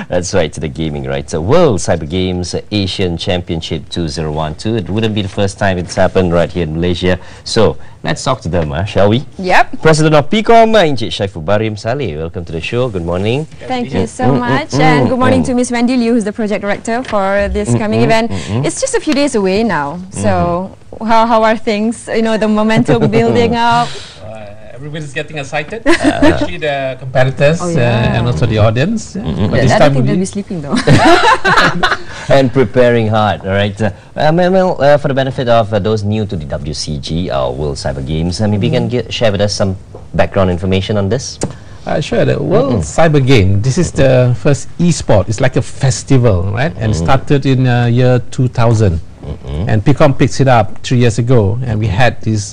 That's right, to the gaming, right? So World Cyber Games Asian Championship 2012. It wouldn't be the first time it's happened right here in Malaysia. So let's talk to them, shall we? Yep. President of PIKOM, Encik Syaiful Barim Saleh. Welcome to the show. Good morning. Thank you so much. And good morning to Miss Wendy Liu, who's the project director for this coming event. It's just a few days away now. So how are things? You know, the momentum building up. Everybody's getting excited, especially the competitors and also the audience. But this time they'll be sleeping though. And preparing hard, all right. For the benefit of those new to the WCG, World Cyber Games, maybe you can share with us some background information on this. Sure. The World Cyber Game. This is the first e-sport. It's like a festival, right? And started in year 2000. And PIKOM picks it up 3 years ago, and we had this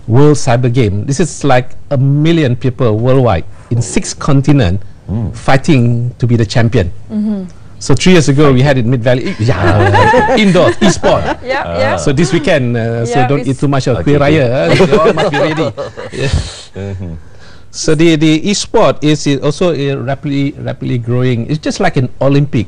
World Cyber Game. This is like 1 million people worldwide in 6 continents fighting to be the champion. So 3 years ago we had it Mid-Valley, indoors, e-sport. So this weekend, so don't eat too much of Kueh Raya. You all must be ready. So the e-sport is also rapidly growing. It's just like an Olympic.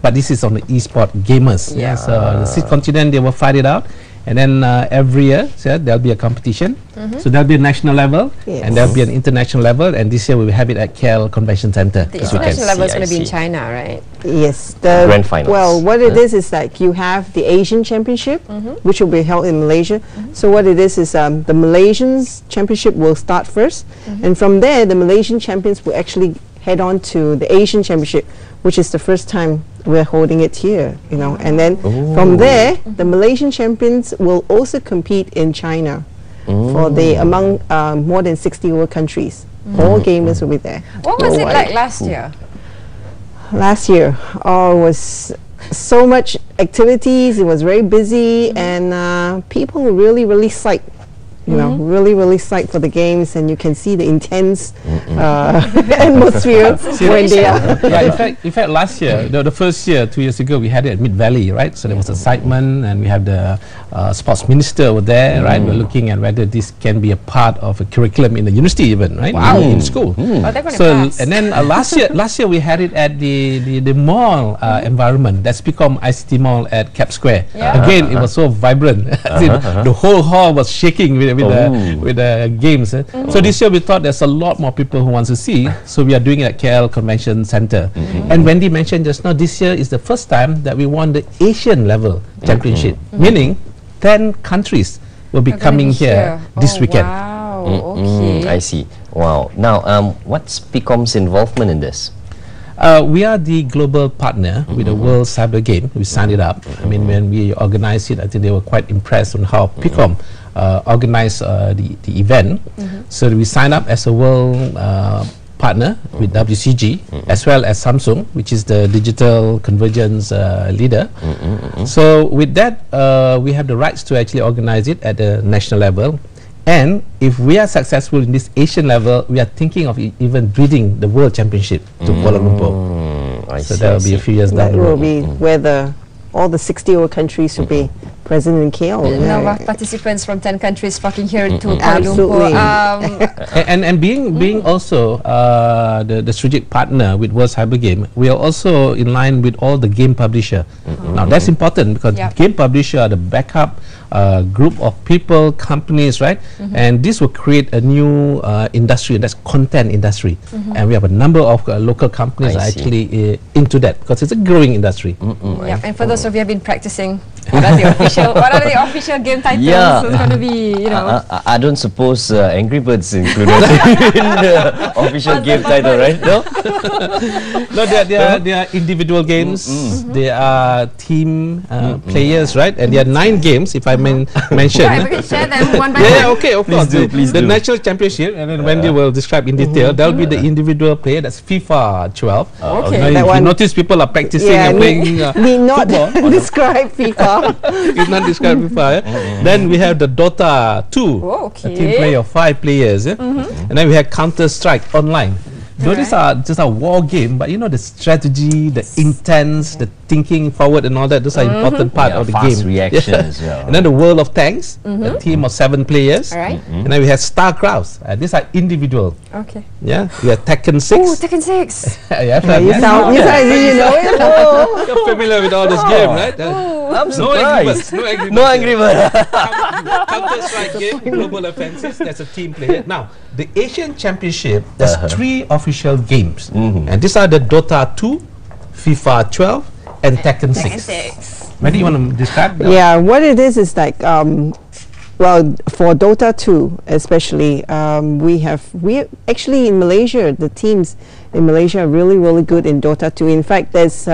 But this is on the e-sport gamers. So the 6 continents, they will fight it out. And then every year, there'll be a competition. So there'll be a national level, and there'll be an international level. And this year we will have it at KL Convention Center. The international level is going to be in China, right? Yes. The Grand finals. Well, what it is like you have the Asian Championship, which will be held in Malaysia. So what it is the Malaysian Championship will start first, and from there the Malaysian champions will actually head on to the Asian Championship, which is the first time we're holding it here, you know. And then from there, the Malaysian champions will also compete in China for the among more than 60 world countries. All gamers will be there. What was it like last year? Last year, it was so much activities. It was very busy, and people were really psyched. You know, really psyched for the games, and you can see the intense atmosphere when they are. In fact, last year, the first year, 2 years ago, we had it at Mid-Valley, right? So there was excitement, and we have the sports minister over there, right? We're looking at whether this can be a part of a curriculum in the university, even, right? In school. And then last year we had it at the mall environment. That's PIKOM ICT Mall at Cap Square. Again, it was so vibrant. The whole hall was shaking with the games. So this year we thought there's a lot more people who want to see, so we are doing it at KL Convention Center. And Wendy mentioned just now, this year is the first time that we won the Asian level championship, meaning 10 countries will be coming here this weekend. Wow, I see. Wow. Now, what's PIKOM's involvement in this? We are the global partner with the World Cyber Game. We signed it up. I mean, when we organized it, I think they were quite impressed on how PIKOM organized the event. So we signed up as a world partner with WCG, as well as Samsung, which is the digital convergence leader. So with that, we have the rights to actually organize it at the national level. And if we are successful in this Asian level, we are thinking of even breeding the World Championship to Kuala Lumpur. So that will be a few years down the road. That will be where all the 60 world countries will be present in KL. Participants from 10 countries flocking here to Kuala Lumpur. And being also the strategic partner with World Cyber Game, we are also in line with all the game publisher. Now that's important because game publisher are the backup group of people, companies, right? And this will create a new industry, and that's content industry. And we have a number of local companies actually into that because it's a growing industry. And for those of you who have been practicing, what are the official game titles? It's going to be, you know. I don't suppose Angry Birds included in the official game title, right? No? No, they are individual games. They are team players, right? And there are 9 games, if I mention. Right, we can share them one by one. Okay, of course. The national championship, and then Wendy will describe in detail. There will be the individual player. That's FIFA 12. Okay. If you notice, people are practicing and playing need not describe FIFA. It's not describe FIFA. Then we have the Dota 2, a team play of 5 players. And then we have Counter-Strike online. Though these are just a war game, but you know the strategy, the intense, the thinking forward and all that. Those are important part of the game. Fast reactions. Yeah. And then the World of Tanks, a team of 7 players. All right. And then we have StarCraft. These are individual. Okay. Yeah, we have Tekken 6. Oh, Tekken 6. Yeah, You sound, you know it. Oh. You're familiar with all this game, right? I'm No Angry Birds. surprised. No Angry Birds. No Angry Birds. Counter-Strike game, Global Offensive, that's a team player. Now, the Asian Championship, there's 3 official games. And these are the Dota 2, FIFA 12, and Tekken 6. Maybe you want to describe that? Yeah, what it is like, well, for Dota 2 especially, we actually in Malaysia, the teams in Malaysia are really good in Dota 2. In fact, there's 2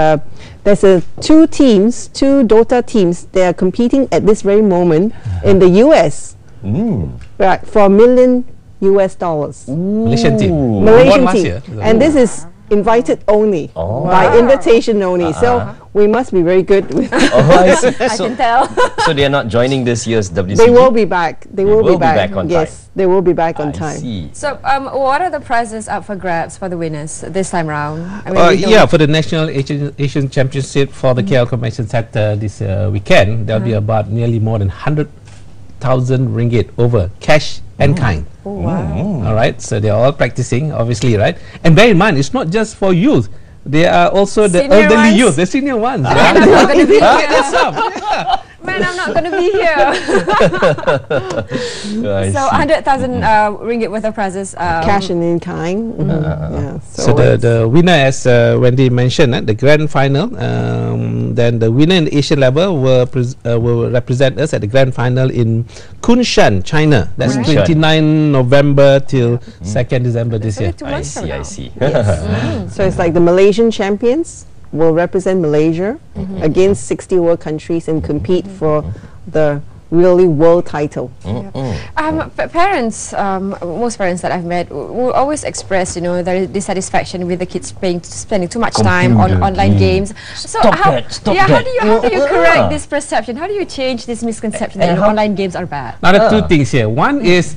Dota teams, they are competing at this very moment in the US, right, for $1 million. Malaysian team. Malaysian Won last team. year. And this is invited only, by invitation only. So we must be very good with Oh, I see. I can tell. So they are not joining this year's WCG? They will be back. They will be back. on Yes, they will be back on I time. see. So, what are the prizes up for grabs for the winners this time round? I mean, we Yeah, don't- for the National Asian Championship for the KL Convention Centre this weekend, there'll be about nearly more than 100,000 ringgit over cash and kind. Oh, wow. All right, so they're all practicing, obviously, right? And bear in mind, it's not just for youth. They are also the Senior elderly ones? youth, the senior ones. Man, I'm not going to be Get here. this up. Man, I'm not going to be here. I So, see. 100,000 ringgit worth of prizes. Cash and in kind. Yeah. So the winner, as Wendy mentioned, the grand final, then the winner in the Asian level will represent us at the grand final in Kunshan, China. That's Kunshan. 29 November till 2nd December this year. Only 2 I months from see, I now. see. So it's like the Malaysian champions will represent Malaysia against 60 world countries and compete for the really world title. Parents, most parents that I've met will always express, their dissatisfaction with the kids spending too much time on Computer. online games. So Stop how, that, stop how that. do you correct this perception? How do you change this misconception that And how- online games are bad? Now, there are 2 things here. One is,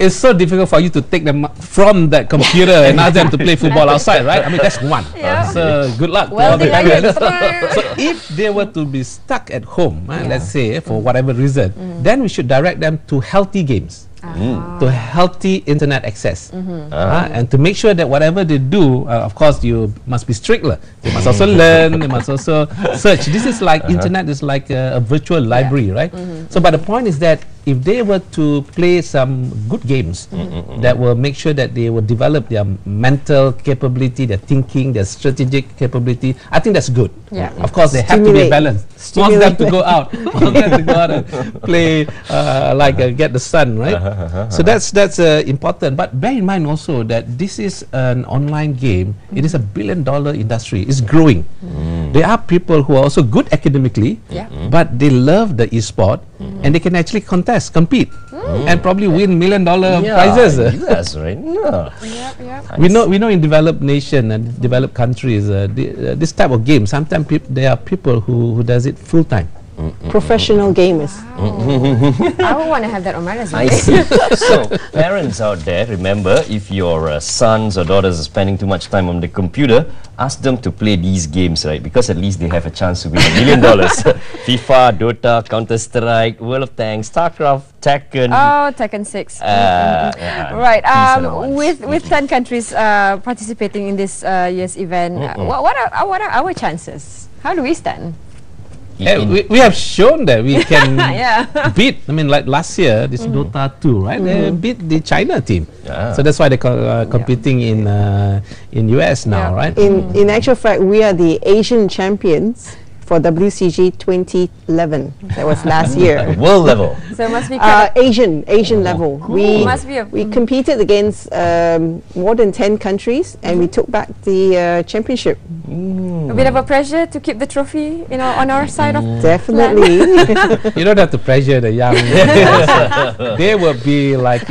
it's so difficult for you to take them from that computer and ask them to play football outside, right? I mean, that's one. Yeah. So, good luck to Well, all the they parents. are So if they were to be stuck at home, let's say for whatever reason, then we should direct them to healthy games, to healthy internet access, and to make sure that whatever they do, of course, you must be strict. They must also learn. They must also search. This is like internet is like a virtual library, right? So, but the point is that if they were to play some good games that will make sure that they will develop their mental capability, their thinking, their strategic capability, I think that's good. Yeah. Of course, they have to be Stimulate. balanced. Want them to go out, want them to go out and play, get the sun, right? So that's important. But bear in mind also that this is an online game. It is a $1 billion industry. It's growing. There are people who are also good academically, but they love the e-sport and they can actually compete, and probably win $1 million prizes. That's right. Yeah. Yep. We know in developed nation and developed countries, this type of game, sometimes there are people who does it full time. Professional gamers. I would want to have that on my resume. I see. So, parents out there, remember, if your sons or daughters are spending too much time on the computer, ask them to play these games, right? Because at least they have a chance to win $1 million. FIFA, Dota, Counter-Strike, World of Tanks, StarCraft, Tekken. Oh, Tekken 6. Yeah, Right. these are the ones. With 10 countries participating in this year's event, what are our chances? How do we stand? We have shown that we can Yeah. beat. I mean, like last year, this Dota 2, right? They beat the China team. Yeah. So that's why they're competing in US now, Yeah. right? In actual fact, we are the Asian champions for WCG 2011. That was last year. World level. So it must be kind Asian level. We Must be a- competed against more than 10 countries, and we took back the championship. a bit of a pressure to keep the trophy, on our side of. Definitely. You don't have to pressure the young. They will be like,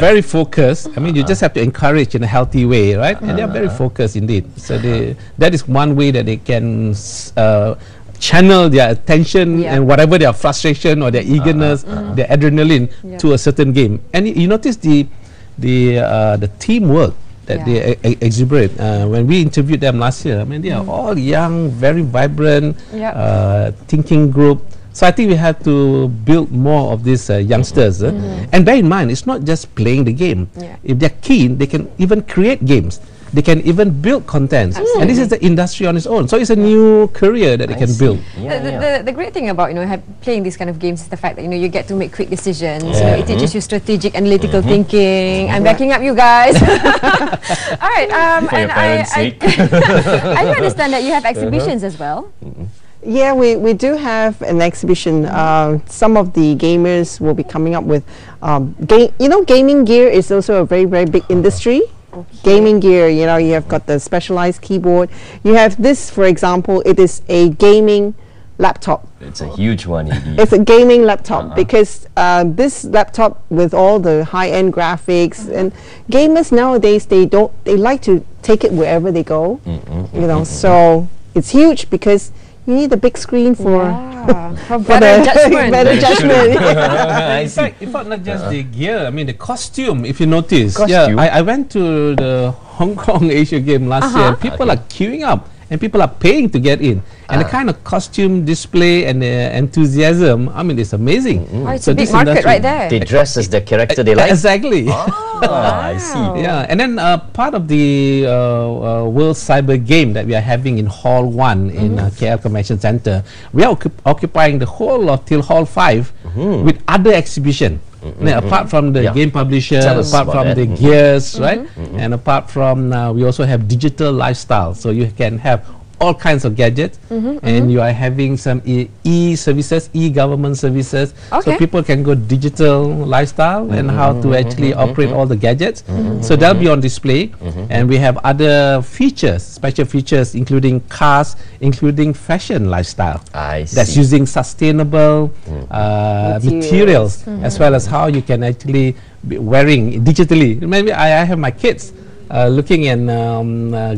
very focused. I mean, you just have to encourage in a healthy way, right? And they are very focused indeed. So that is one way that they can channel their attention Yeah. and whatever their frustration or their eagerness, their adrenaline Yeah. to a certain game. And you notice the teamwork that they exuberate. When we interviewed them last year, I mean, they are all young, very vibrant, thinking group. So I think we have to build more of these youngsters. And bear in mind, it's not just playing the game. If they're keen, they can even create games. They can even build content. And this is the industry on its own. So it's a new career that they can build. The great thing about playing these kind of games is the fact that you get to make quick decisions. It teaches you strategic, analytical thinking. I'm backing up you guys. All right. For your parents' sake. I do understand that you have exhibitions as well. Yeah, we do have an exhibition. Some of the gamers will be coming up with gaming gear is also a very, very big industry. Gaming gear, you have got the specialized keyboard. You have this, for example, it is a gaming laptop. It's a huge one indeed. It's a gaming laptop because this laptop with all the high-end graphics and gamers nowadays, they like to take it wherever they go. So it's huge because you need a big screen for better judgment. Better judgment. In fact, it's not just the gear. I mean, the costume. If you notice, I went to the Hong Kong Asia game last year. People are queuing up, and people are paying to get in. And the kind of costume display and the enthusiasm, I mean, it's amazing. It's a big market right there. They dress as the character they like. Exactly. I see. Yeah, and then part of the World Cyber Game that we are having in Hall 1 in KL Convention Center, we are occupying the whole of till Hall 5 with other exhibition. Apart from the game publisher, apart from the gears, right? And apart from, we also have digital lifestyle. So you can have all kinds of gadgets, and you are having some e-services, e-government services, so people can go digital lifestyle and how to actually operate all the gadgets. So that'll be on display, and we have other features, special features, including cars, including fashion lifestyle. That's using sustainable materials, as well as how you can actually be wearing digitally. Maybe I have my kids looking and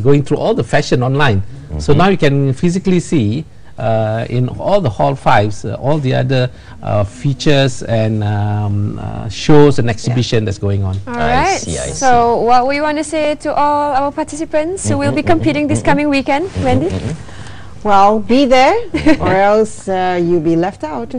going through all the fashion online. So now you can physically see in all the Hall 5s, all the other features and shows and exhibition that's going on. All right. So what we want to say to all our participants who will be competing this coming weekend, Wendy? Well, be there or else you'll be left out.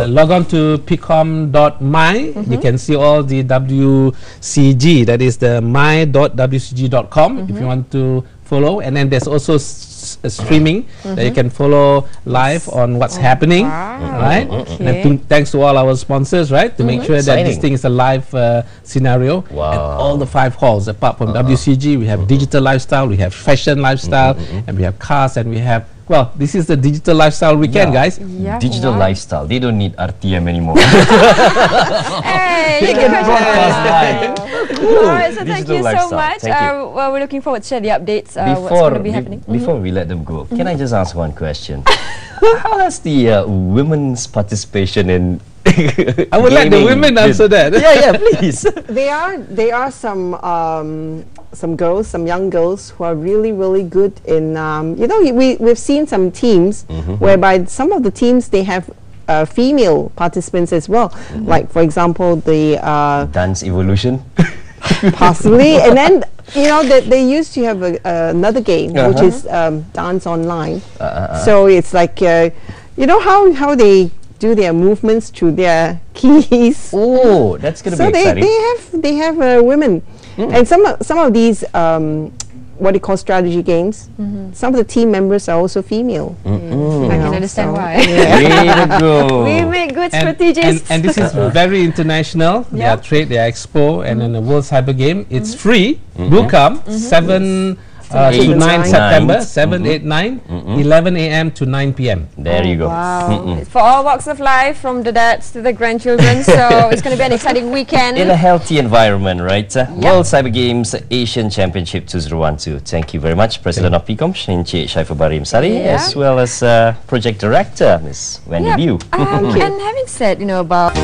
Log on to PIKOM.my. You can see all the WCG, that is the my.wcg.com if you want to follow. And then there's also streaming that you can follow live on what's happening, right? And thanks to all our sponsors, right, to make sure that this thing is a live scenario. And all the 5 halls, apart from WCG, we have digital lifestyle, we have fashion lifestyle, and we have cars, and we have, well, this is the digital lifestyle weekend, guys. Digital lifestyle. They don't need RTM anymore. Hey, they can broadcast live. Alright, so thank you so much. Well, we're looking forward to share the updates. What's going to be happening. Before we let them go, can I just ask one question? How has the women's participation in I would let the women answer that. Yeah, please. There are some girls, some young girls who are really, really good in, we've seen some teams whereby some of the teams, they have female participants as well. Like, for example, the Dance Evolution. Possibly. And then, they used to have another game, which is Dance Online. So it's like, how they do their movements through their keys. Oh, that's going to be exciting. So they have women. And some of these what do you call strategy games, some of the team members are also female. I can understand why. We make good strategists. And this is very international. Their trade, their expo, and then the World Cyber Game. It's free. Do come. 7 to 9 September, 7, 8, 9, 11 a.m. to 9 p.m. There you go. Wow. For all walks of life, from the dads to the grandchildren, so it's going to be an exciting weekend. In a healthy environment, right? World Cyber Games Asian Championship 2012. Thank you very much, President of PIKOM, Encik Syaiful Barim Sari, as well as Project Director, Ms. Wendy Liu. And having said, about...